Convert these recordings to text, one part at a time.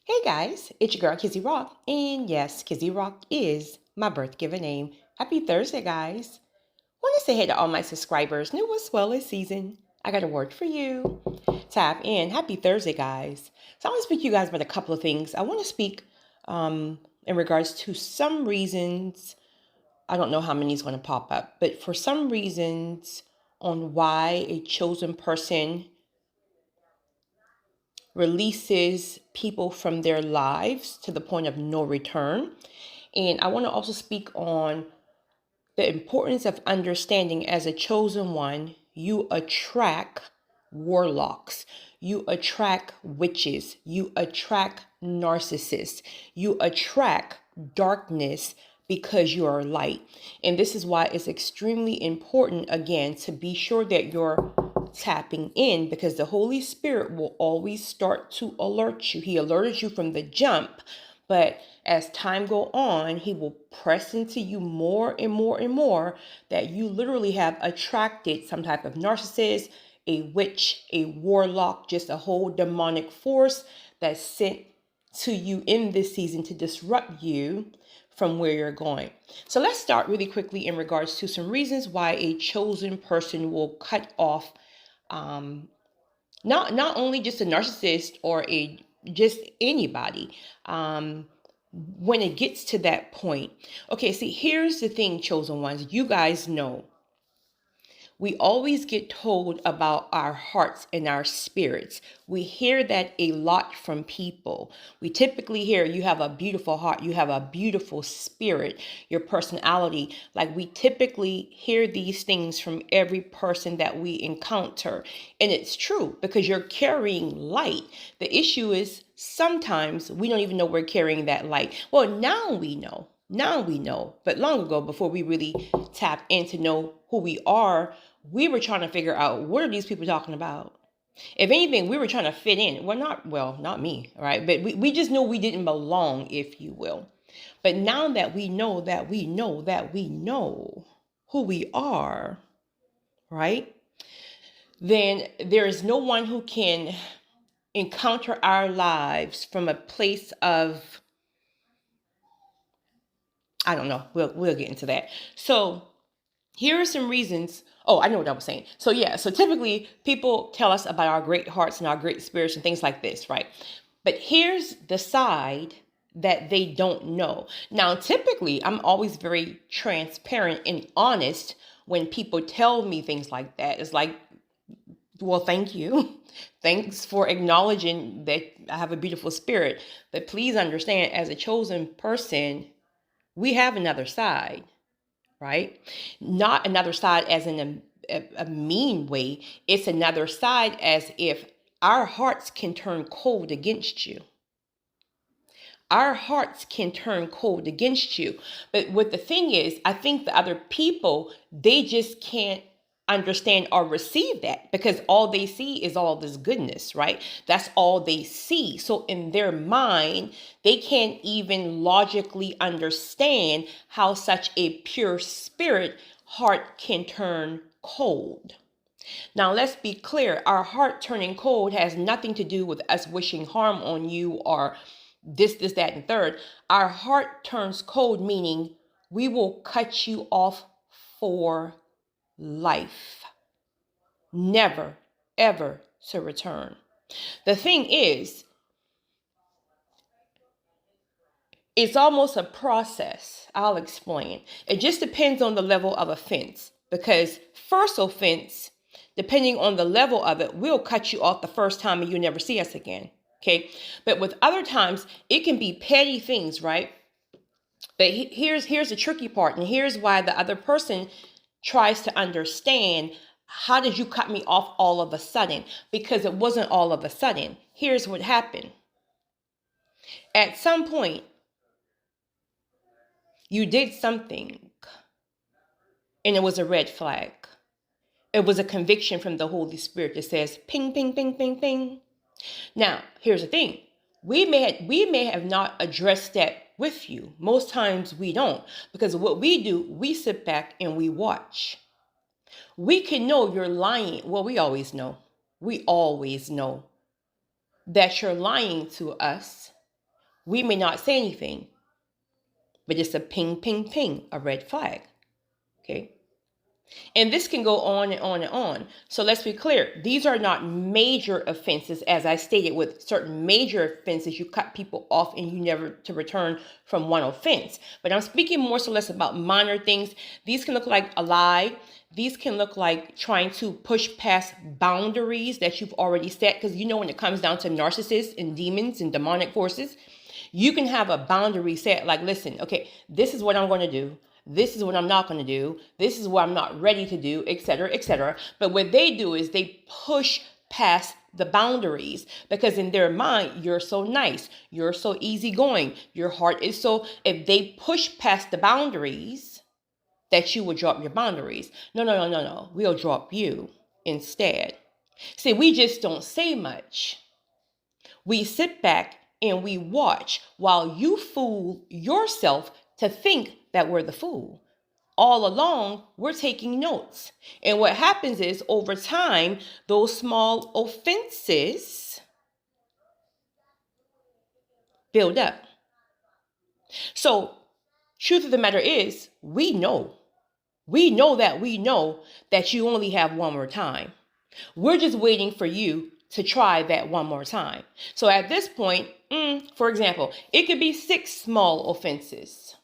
Hey guys, it's your girl Kizzy Rock, and yes, Kizzy Rock is my birth given name. Happy Thursday, guys. Want to say hey to all my subscribers, new as well as seasoned. I got a word for you. Tap in. Happy Thursday, guys. So I want to speak to you guys about a couple of things. I want to speak in regards to some reasons. I don't know how many is going to pop up, but for some reasons on why a chosen person releases people from their lives to the point of no return. And I want to also speak on the importance of understanding as a chosen one, you attract warlocks, you attract witches, you attract narcissists, you attract darkness because you are light. And this is why it's extremely important, again, to be sure that you're tapping in, because the Holy Spirit will always start to alert you. He alerted you from the jump, but as time go on, he will press into you more and more and more that you literally have attracted some type of narcissist, a witch, a warlock, just a whole demonic force that's sent to you in this season to disrupt you from where you're going. So let's start really quickly in regards to some reasons why a chosen person will cut off not only just a narcissist or a just anybody when it gets to that point. Okay, see, here's the thing, chosen ones. You guys know we always get told about our hearts and our spirits. We hear that a lot from people. We typically hear you have a beautiful heart, you have a beautiful spirit, your personality. Like, we typically hear these things from every person that we encounter. And it's true because you're carrying light. The issue is sometimes we don't even know we're carrying that light. Well, now we know. Now we know. But long ago, before we really tap in to know who we are, we were trying to figure out, what are these people talking about? If anything, we were trying to fit in. Not me, right? But we just knew we didn't belong, if you will. But now that we know that we know that we know who we are, right? Then there is no one who can encounter our lives from a place of, I don't know. We'll get into that. So here are some reasons. Oh, I know what I was saying. So yeah, so typically people tell us about our great hearts and our great spirits and things like this, right? But here's the side that they don't know. Now, typically, I'm always very transparent and honest when people tell me things like that. It's like, well, thank you. Thanks for acknowledging that I have a beautiful spirit. But please understand, as a chosen person, we have another side, right? Not another side as in a mean way. It's another side as if our hearts can turn cold against you. Our hearts can turn cold against you. But what the thing is, I think the other people, they just can't understand or receive that because all they see is all this goodness, right? That's all they see. So in their mind, they can't even logically understand how such a pure spirit heart can turn cold. Now, let's be clear. Our heart turning cold has nothing to do with us wishing harm on you or this, that, and third. Our heart turns cold, meaning we will cut you off for life. Never, ever to return. The thing is, it's almost a process. I'll explain. It just depends on the level of offense, because first offense, depending on the level of it, we'll cut you off the first time and you'll never see us again. Okay. But with other times, it can be petty things, right? But here's the tricky part. And here's why the other person tries to understand, how did you cut me off all of a sudden? Because it wasn't all of a sudden. Here's what happened. At some point, you did something and it was a red flag. It was a conviction from the Holy Spirit that says, ping, ping, ping, ping, ping. Now, here's the thing. We may have not addressed that with you. Most times we don't, because what we do, we sit back and we watch. We can know you're lying. Well, we always know. We always know that you're lying to us We may not say anything, but it's a ping, ping, ping, a red flag. Okay. And this can go on and on and on. So let's be clear. These are not major offenses. As I stated, with certain major offenses, you cut people off and you never to return from one offense. But I'm speaking more so less about minor things. These can look like a lie. These can look like trying to push past boundaries that you've already set. Because when it comes down to narcissists and demons and demonic forces, you can have a boundary set like, listen, okay, this is what I'm going to do. This is what I'm not going to do. This is what I'm not ready to do, etc., etc. But what they do is they push past the boundaries because in their mind, you're so nice. You're so easygoing. Your heart is so, if they push past the boundaries, that you will drop your boundaries. No. We'll drop you instead. See, we just don't say much. We sit back and we watch while you fool yourself to think that we're the fool. All along, we're taking notes. And what happens is over time, those small offenses build up. So, truth of the matter is, we know that you only have one more time. We're just waiting for you to try that one more time. So at this point, for example, it could be 6 small offenses.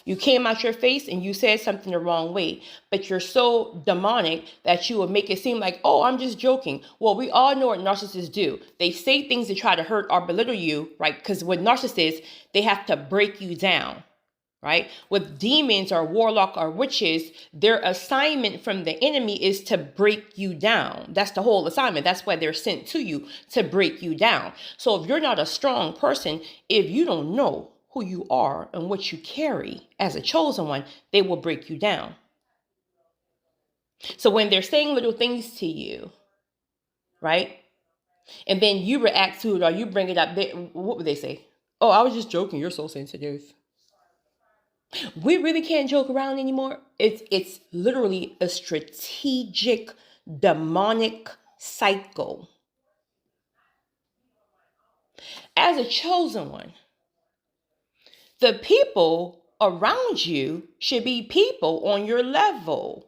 You came out your face and you said something the wrong way, but you're so demonic that you will make it seem like, oh, I'm just joking. Well, we all know what narcissists do. They say things to try to hurt or belittle you, right? Because with narcissists, they have to break you down, right? With demons or warlock or witches, their assignment from the enemy is to break you down. That's the whole assignment. That's why they're sent to you, to break you down. So if you're not a strong person, if you don't know who you are and what you carry as a chosen one, they will break you down. So when they're saying little things to you, right? And then you react to it or you bring it up, what would they say? Oh, I was just joking. You're so sensitive. We really can't joke around anymore. It's literally a strategic, demonic cycle. As a chosen one, the people around you should be people on your level.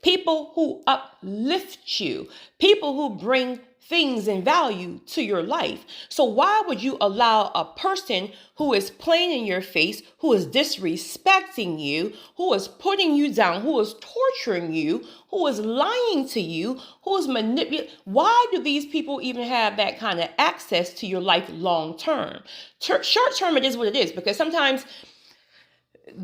People who uplift you. People who bring things and value to your life. So why would you allow a person who is playing in your face, who is disrespecting you, who is putting you down, who is torturing you, who is lying to you, who is manipulating? Why do these people even have that kind of access to your life long term? Short term, it is what it is, because sometimes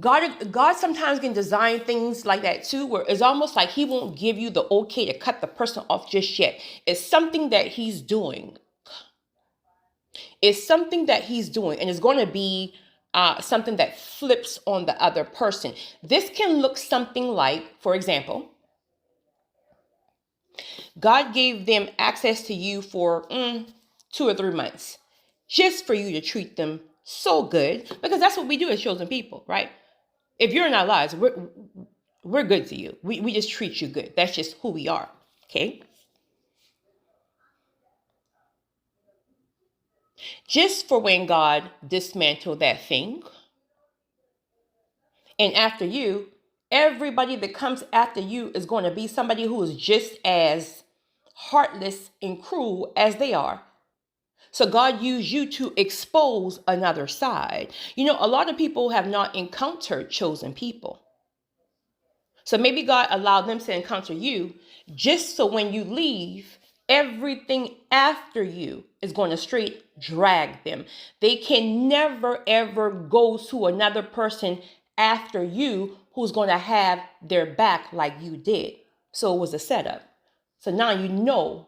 God sometimes can design things like that too, where it's almost like he won't give you the okay to cut the person off just yet. It's something that he's doing. It's something that he's doing, and it's going to be something that flips on the other person. This can look something like, for example, God gave them access to you for 2 or 3 months, just for you to treat them so good, because that's what we do as chosen people, right? If you're in our lives, we're good to you. We just treat you good. That's just who we are, okay? Just for when God dismantled that thing. And after you, everybody that comes after you is going to be somebody who is just as heartless and cruel as they are. So God used you to expose another side. A lot of people have not encountered chosen people. So maybe God allowed them to encounter you just so when you leave, everything after you is going to straight drag them. They can never, ever go to another person after you who's going to have their back like you did. So it was a setup. So now you know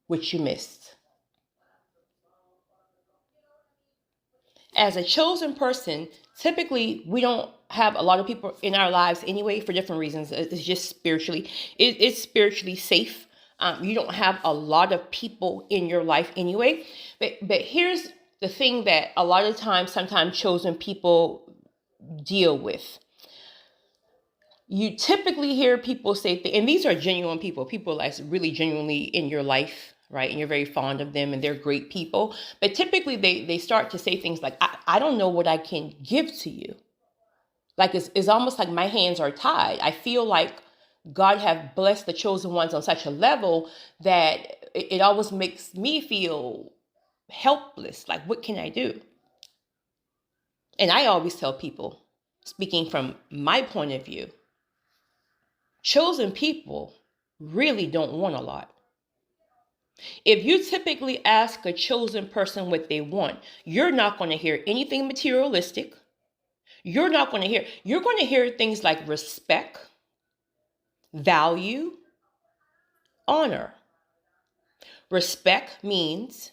what you missed. As a chosen person, typically we don't have a lot of people in our lives anyway for different reasons. It's just spiritually, it's spiritually safe. You don't have a lot of people in your life anyway. But here's the thing that a lot of times, sometimes chosen people deal with. You typically hear people say, and these are genuine people that's really genuinely in your life, right? And you're very fond of them and they're great people. But typically they start to say things like, I don't know what I can give to you. Like it's almost like my hands are tied. I feel like God have blessed the chosen ones on such a level that it always makes me feel helpless. Like, what can I do? And I always tell people, speaking from my point of view, chosen people really don't want a lot. If you typically ask a chosen person what they want, you're not going to hear anything materialistic. You're going to hear things like respect, value, honor. Respect means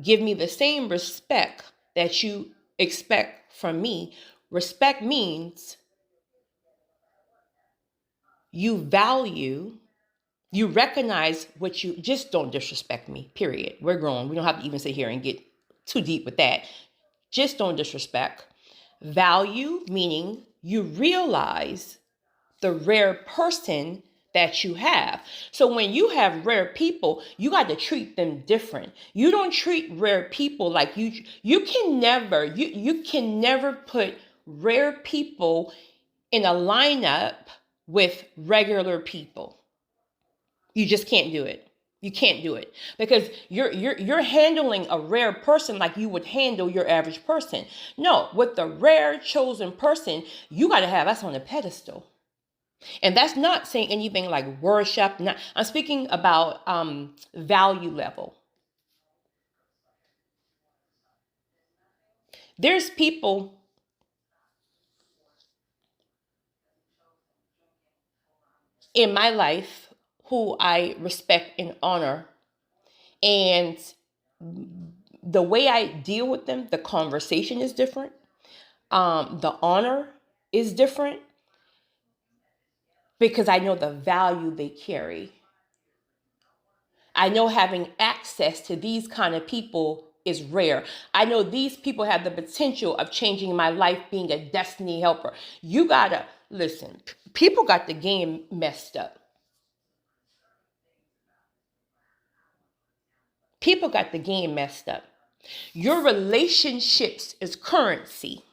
give me the same respect that you expect from me. Respect means you value, you recognize what you, just don't disrespect me, period. We're grown. We don't have to even sit here and get too deep with that. Just don't disrespect. Value, meaning you realize the rare person that you have. So when you have rare people, you got to treat them different. You don't treat rare people like you can never put rare people in a lineup with regular people. You just can't do it. You can't do it because you're handling a rare person like you would handle your average person. No, with the rare chosen person, you got to have us on a pedestal. And that's not saying anything like worship. I'm speaking about value level. There's people in my life who I respect and honor. And the way I deal with them, the conversation is different. The honor is different because I know the value they carry. I know having access to these kind of people is rare. I know these people have the potential of changing my life, being a destiny helper. You gotta listen. People got the game messed up. People got the game messed up. Your relationships is currency.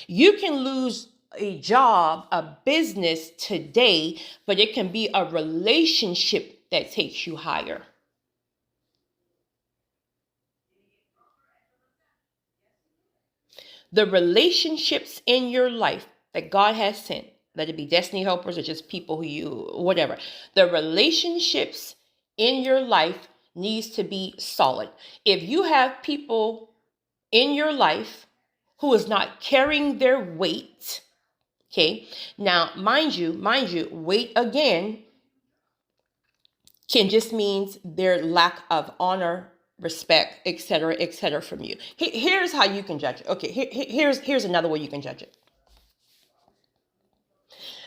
You can lose a job, a business today, but it can be a relationship that takes you higher. The relationships in your life that God has sent, let it be destiny helpers or just people who you, whatever. The relationships in your life needs to be solid. If you have people in your life who is not carrying their weight, okay? Now, mind you, weight again can just means their lack of honor, respect, etc. from you. Here's how you can judge it. Okay, here's another way you can judge it.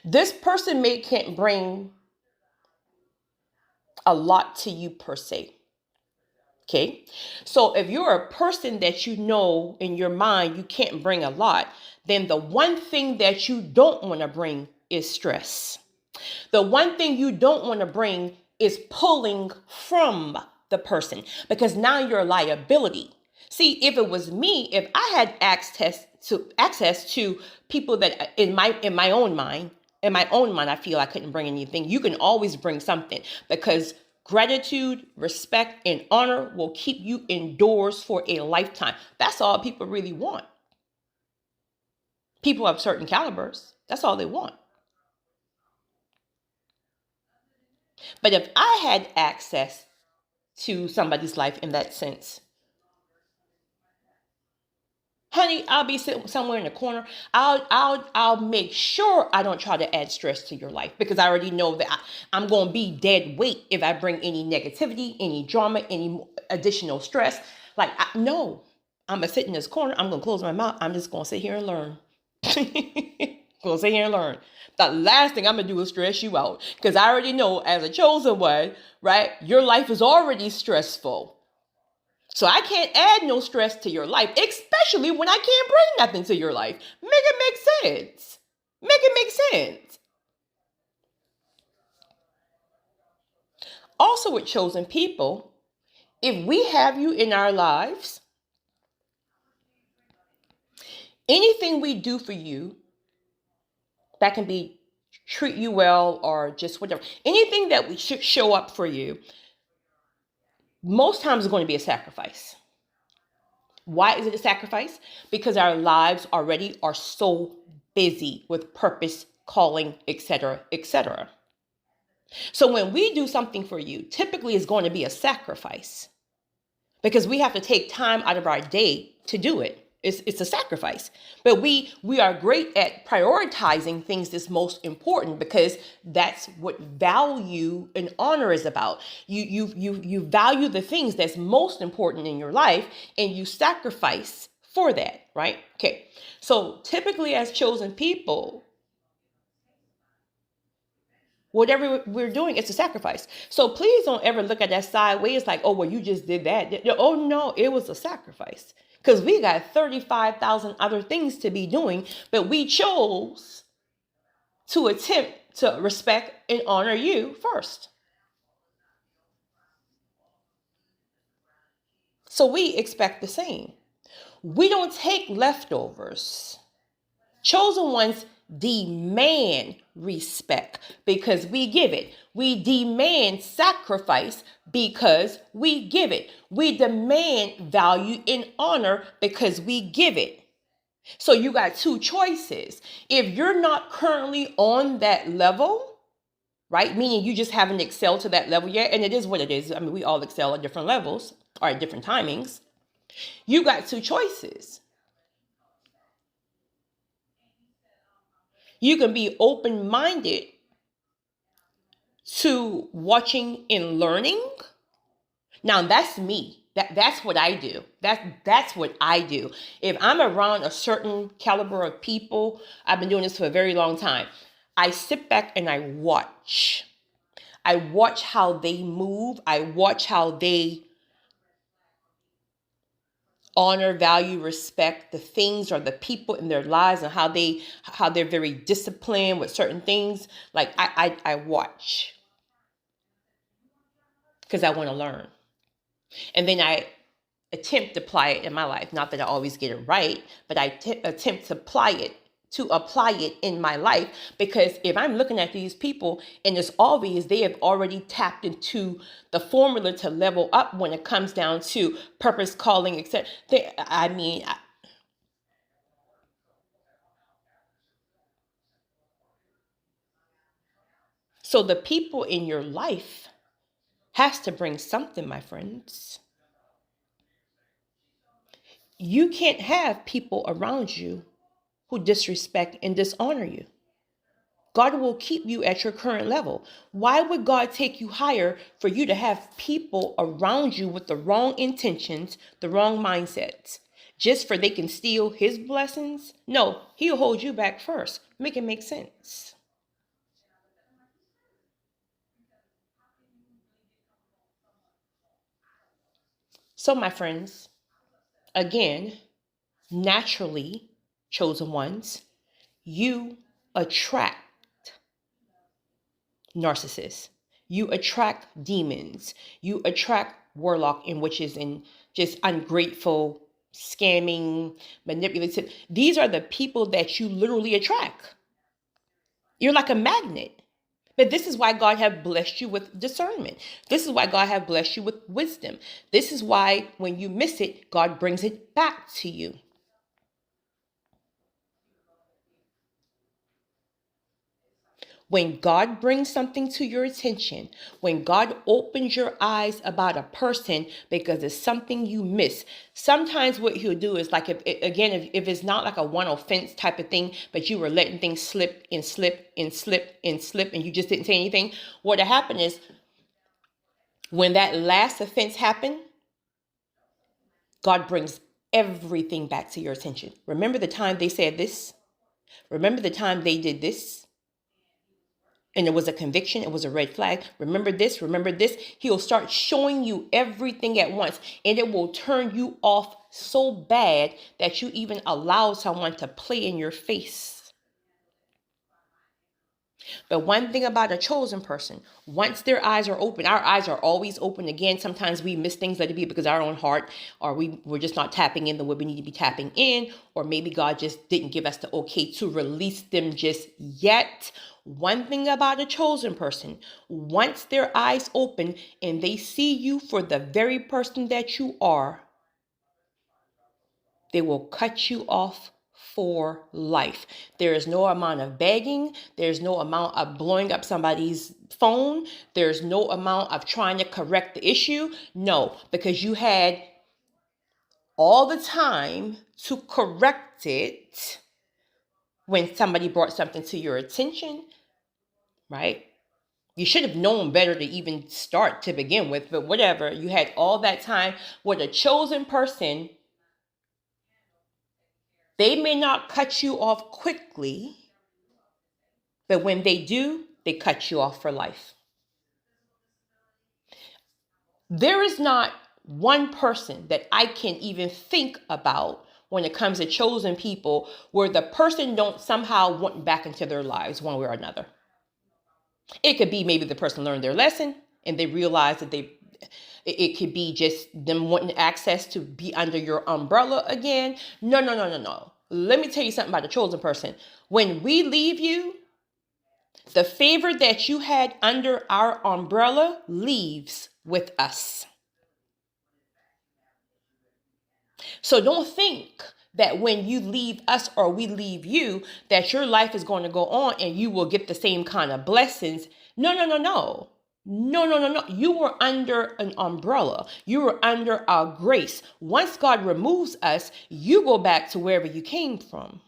This person can't bring a lot to you per se. Okay, so if you're a person that you know in your mind you can't bring a lot, then the one thing that you don't want to bring is stress. The one thing you don't want to bring is pulling from the person because now you're a liability. See, if it was me, if I had access to people that in my own mind, I feel I couldn't bring anything. You can always bring something because gratitude, respect, and honor will keep you indoors for a lifetime. That's all people really want. People of certain calibers, that's all they want. But if I had access to somebody's life in that sense, honey, I'll be sitting somewhere in the corner. I'll make sure I don't try to add stress to your life because I already know that I'm going to be dead weight if I bring any negativity, any drama, any additional stress. No, I'm going to sit in this corner. I'm going to close my mouth. I'm just going to sit here and learn. Going to sit here and learn. The last thing I'm going to do is stress you out because I already know as a chosen one, right? Your life is already stressful. So I can't add no stress to your life, especially when I can't bring nothing to your life. Make it make sense. Make it make sense. Also with chosen people, if we have you in our lives, anything we do for you, that can be treat you well or just whatever, anything that we should show up for you, most times is going to be a sacrifice. Why is it a sacrifice? Because our lives already are so busy with purpose, calling, etc., etc. So when we do something for you, typically it's going to be a sacrifice because we have to take time out of our day to do it. It's a sacrifice. But we are great at prioritizing things that's most important because that's what value and honor is about. You value the things that's most important in your life and you sacrifice for that, right? Okay. So typically as chosen people, whatever we're doing, it's a sacrifice. So please don't ever look at that sideways like, oh, well, you just did that. Oh, no, it was a sacrifice. Because we got 35,000 other things to be doing, but we chose to attempt to respect and honor you first. So we expect the same. We don't take leftovers. Chosen ones demand respect because we give it. We demand sacrifice because we give it. We demand value and honor because we give it. So you got two choices. If you're not currently on that level, right, meaning you just haven't excelled to that level yet, and it is what it is. I mean, we all excel at different levels or at different timings. You got two choices. You can be open-minded to watching and learning. Now that's me. That's what I do. That's what I do. If I'm around a certain caliber of people, I've been doing this for a very long time. I sit back and I watch. I watch how they move. I watch how they honor, value, respect the things or the people in their lives and how they're very disciplined with certain things. Like I watch because I want to learn. And then I attempt to apply it in my life. Not that I always get it right, but I attempt to apply it in my life. Because if I'm looking at these people and it's obvious they have already tapped into the formula to level up when it comes down to purpose, calling, etc. So the people in your life has to bring something, my friends. You can't have people around you who disrespect and dishonor you. God will keep you at your current level. Why would God take you higher for you to have people around you with the wrong intentions, the wrong mindsets, just for they can steal his blessings? No, he'll hold you back first. Make it make sense. So, my friends, again, naturally, chosen ones, you attract narcissists. You attract demons. You attract warlock, in which is in just ungrateful, scamming, manipulative. These are the people that you literally attract. You're like a magnet. But this is why God have blessed you with discernment. This is why God have blessed you with wisdom. This is why when you miss it, God brings it back to you. When God brings something to your attention, when God opens your eyes about a person because it's something you miss, sometimes what he'll do is like, if it's not like a one offense type of thing, but you were letting things slip and slip and slip and slip and you just didn't say anything, what'll happen is when that last offense happened, God brings everything back to your attention. Remember the time they said this? Remember the time they did this? And it was a conviction, it was a red flag. Remember this, remember this. He'll start showing you everything at once, and it will turn you off so bad that you even allow someone to play in your face. But one thing about a chosen person, once their eyes are open, our eyes are always open. Again, sometimes we miss things, let it be because our own heart, or we're just not tapping in the way we need to be tapping in, or maybe God just didn't give us the okay to release them just yet. One thing about a chosen person, once their eyes open and they see you for the very person that you are, they will cut you off for life. There is no amount of begging. There's no amount of blowing up somebody's phone. There's no amount of trying to correct the issue. No, because you had all the time to correct it when somebody brought something to your attention, right? You should have known better to even start to begin with, but whatever. You had all that time with a chosen person. They may not cut you off quickly, but when they do, they cut you off for life. There is not one person that I can even think about when it comes to chosen people where the person don't somehow want back into their lives one way or another. It could be maybe the person learned their lesson and they realize that it could be just them wanting access to be under your umbrella again. No. Let me tell you something about a chosen person. When we leave you, the favor that you had under our umbrella leaves with us. So don't think that when you leave us or we leave you, that your life is going to go on and you will get the same kind of blessings. No. No. You were under an umbrella. You were under our grace. Once God removes us, you go back to wherever you came from.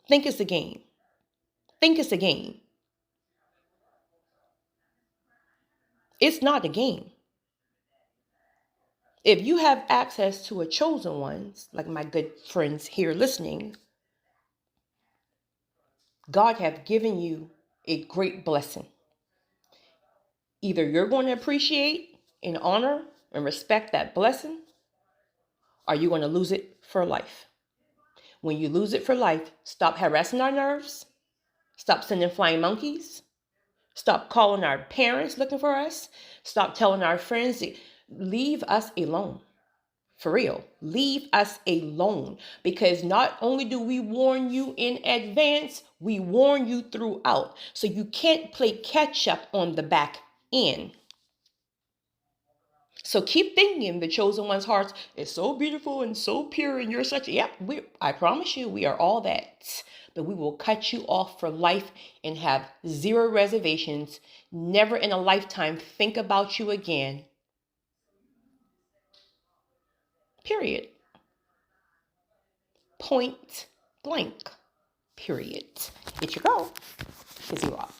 Think it's a game. Think it's a game. It's not a game. If you have access to a chosen ones, like my good friends here listening, God have given you a great blessing. Either you're going to appreciate and honor and respect that blessing, or you're going to lose it for life. When you lose it for life, stop harassing our nerves. Stop sending flying monkeys. Stop calling our parents looking for us. Stop telling our friends, leave us alone. For real, leave us alone, because not only do we warn you in advance, we warn you throughout. So you can't play catch up on the back end. So keep thinking the chosen one's heart is so beautiful and so pure, and you're such, I promise you, we are all that. But we will cut you off for life and have zero reservations, never in a lifetime think about you again. Period. Point blank. Period. Here you go. Kizzy Rock.